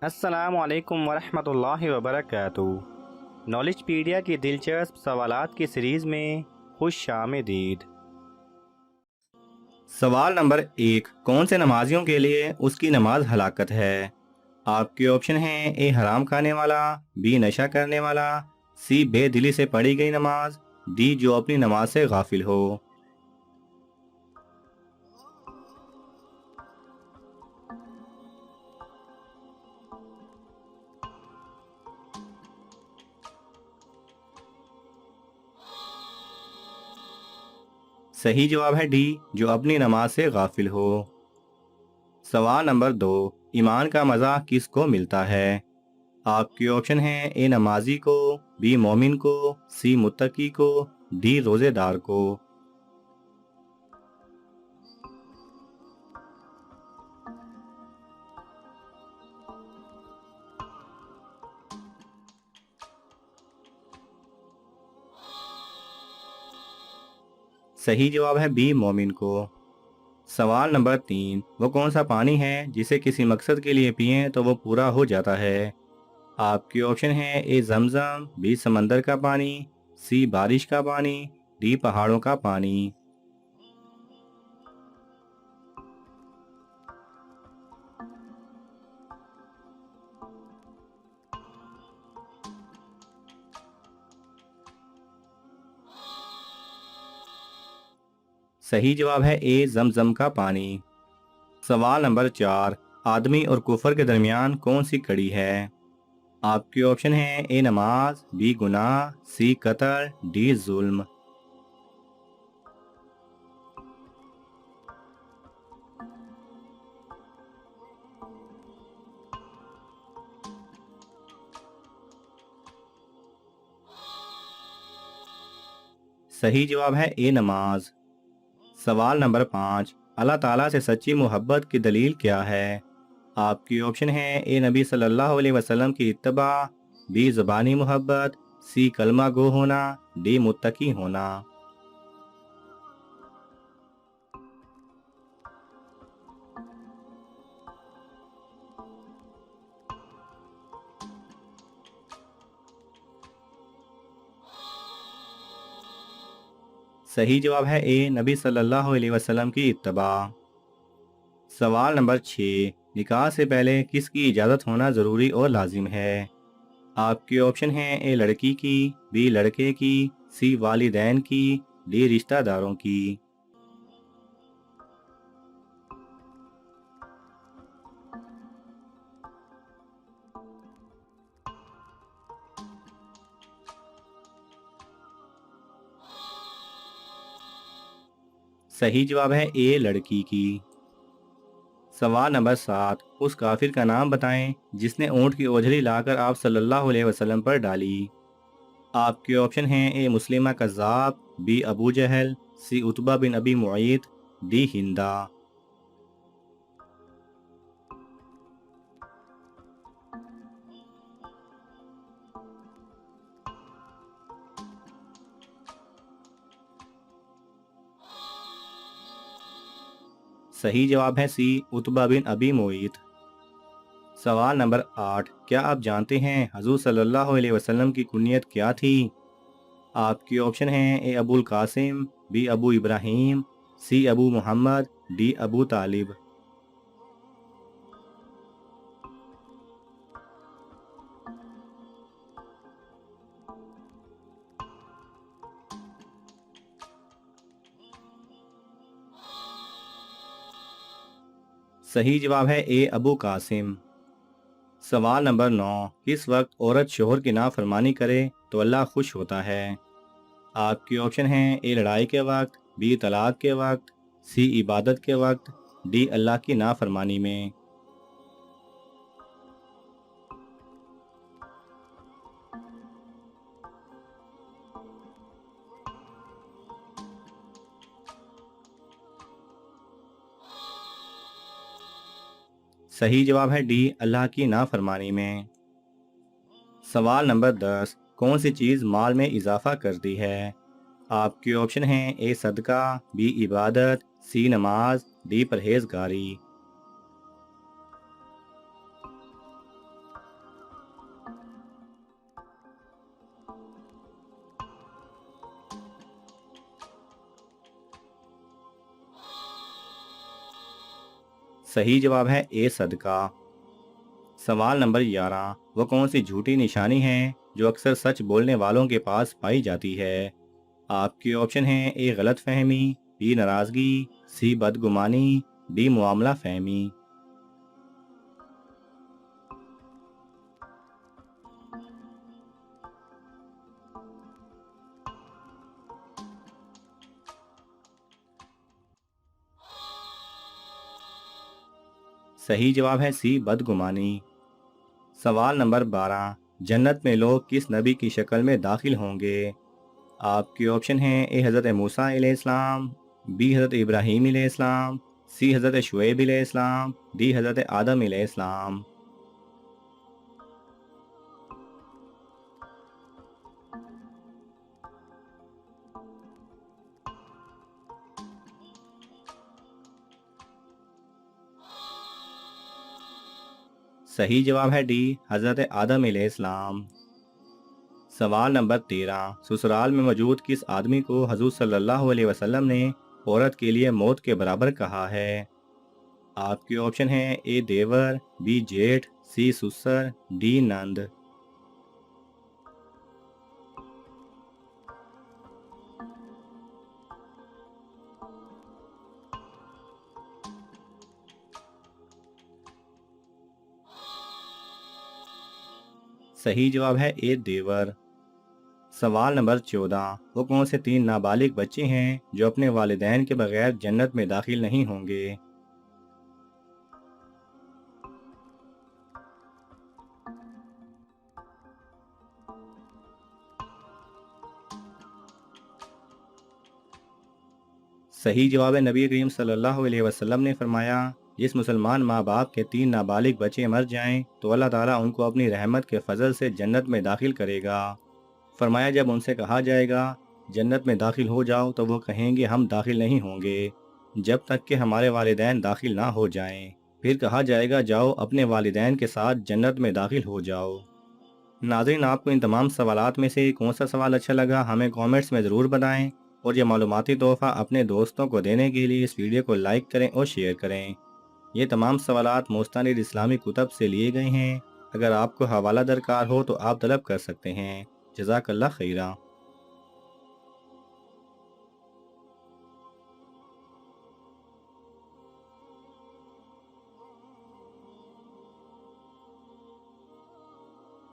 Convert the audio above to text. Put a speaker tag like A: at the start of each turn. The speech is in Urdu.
A: السلام علیکم ورحمۃ اللہ وبرکاتہ۔ نالج پیڈیا کی دلچسپ سوالات کی سیریز میں خوش آمدید۔ سوال نمبر 1، کون سے نمازیوں کے لیے اس کی نماز ہلاکت ہے؟ آپ کے آپشن ہیں: اے حرام کھانے والا، بی نشہ کرنے والا، سی بے دلی سے پڑھی گئی نماز، ڈی جو اپنی نماز سے غافل ہو۔ صحیح جواب ہے ڈی، جو اپنی نماز سے غافل ہو۔ سوال نمبر 2، ایمان کا مزہ کس کو ملتا ہے؟ آپ کے آپشن ہیں: اے نمازی کو، بی مومن کو، سی متقی کو، ڈی روزے دار کو۔ صحیح جواب ہے بی مومن کو۔ سوال نمبر 3، وہ کون سا پانی ہے جسے کسی مقصد کے لیے پئیں تو وہ پورا ہو جاتا ہے؟ آپ کے آپشن ہیں: اے زمزم، بی سمندر کا پانی، سی بارش کا پانی، ڈی پہاڑوں کا پانی۔ صحیح جواب ہے اے زمزم کا پانی۔ سوال نمبر 4، آدمی اور کفر کے درمیان کون سی کڑی ہے؟ آپ کے آپشن ہیں: اے نماز، بی گناہ، سی قتل، ڈی ظلم۔ صحیح جواب ہے اے نماز۔ سوال نمبر 5، اللہ تعالیٰ سے سچی محبت کی دلیل کیا ہے؟ آپ کی آپشن ہیں: اے نبی صلی اللہ علیہ وسلم کی اتباع، بی زبانی محبت، سی کلمہ گو ہونا، ڈی متقی ہونا۔ صحیح جواب ہے اے نبی صلی اللہ علیہ وسلم کی اتباع۔ سوال نمبر 6، نکاح سے پہلے کس کی اجازت ہونا ضروری اور لازم ہے؟ آپ کے آپشن ہیں: اے لڑکی کی، بی لڑکے کی، سی والدین کی، ڈی رشتہ داروں کی۔ صحیح جواب ہے اے لڑکی کی۔ سوال نمبر 7، اس کافر کا نام بتائیں جس نے اونٹ کی اوجھلی لا کر آپ صلی اللہ علیہ وسلم پر ڈالی۔ آپ کے آپشن ہیں: اے مسلمہ کذاب، بی ابو جہل، سی عتبہ بن ابی معیط، ڈی ہندا۔ صحیح جواب ہے سی عتبہ بن ابی معیط۔ سوال نمبر 8، کیا آپ جانتے ہیں حضور صلی اللہ علیہ وسلم کی کنیت کیا تھی؟ آپ کے آپشن ہیں: اے ابو القاسم، be above Ibrahim, C Abu Muhammad, D ابو طالب۔ صحیح جواب ہے اے ابو قاسم۔ سوال نمبر 9، کس وقت عورت شوہر کی نافرمانی کرے تو اللہ خوش ہوتا ہے؟ آپ کے آپشن ہیں: اے لڑائی کے وقت، بی طلاق کے وقت، سی عبادت کے وقت، ڈی اللہ کی نافرمانی میں۔ صحیح جواب ہے ڈی اللہ کی نافرمانی میں۔ سوال نمبر 10، کون سی چیز مال میں اضافہ کرتی ہے؟ آپ کے آپشن ہیں: اے صدقہ، بی عبادت، سی نماز، ڈی پرہیزگاری۔ صحیح جواب ہے اے صدقہ۔ سوال نمبر 11، وہ کون سی جھوٹی نشانی ہے جو اکثر سچ بولنے والوں کے پاس پائی جاتی ہے؟ آپ کے آپشن ہیں اے غلط فہمی، بی ناراضگی، سی بدگمانی، ڈی معاملہ فہمی۔ صحیح جواب ہے سی بدگمانی۔ سوال نمبر 12، جنت میں لوگ کس نبی کی شکل میں داخل ہوں گے؟ آپ کے آپشن ہیں اے حضرت موسیٰ علیہ السلام، بی حضرت ابراہیم علیہ السلام، سی حضرت شعیب علیہ السلام، ڈی حضرت آدم علیہ السلام۔ صحیح جواب ہے ڈی حضرت آدم علیہ السلام۔ سوال نمبر 13، سسرال میں موجود کس آدمی کو حضور صلی اللہ علیہ وسلم نے عورت کے لیے موت کے برابر کہا ہے؟ آپ کے آپشن ہیں اے دیور، بی جیٹھ، سی سسر، ڈی نند۔ صحیح جواب ہے اے دیور۔ سوال نمبر 14، وہ کون سے 3 نابالغ بچے ہیں جو اپنے والدین کے بغیر جنت میں داخل نہیں ہوں گے؟ صحیح جواب ہے نبی کریم صلی اللہ علیہ وسلم نے فرمایا، جس مسلمان ماں باپ کے 3 نابالغ بچے مر جائیں تو اللہ تعالیٰ ان کو اپنی رحمت کے فضل سے جنت میں داخل کرے گا۔ فرمایا جب ان سے کہا جائے گا جنت میں داخل ہو جاؤ تو وہ کہیں گے ہم داخل نہیں ہوں گے جب تک کہ ہمارے والدین داخل نہ ہو جائیں۔ پھر کہا جائے گا جاؤ اپنے والدین کے ساتھ جنت میں داخل ہو جاؤ۔ ناظرین، آپ کو ان تمام سوالات میں سے کون سا سوال اچھا لگا ہمیں کامنٹس میں ضرور بتائیں، اور یہ معلوماتی تحفہ اپنے دوستوں کو دینے کے لیے اس ویڈیو کو لائک کریں اور شیئر کریں۔ یہ تمام سوالات مستند اسلامی کتب سے لیے گئے ہیں۔ اگر آپ کو حوالہ درکار ہو تو آپ طلب کر سکتے ہیں۔ جزاک اللہ خیرہ۔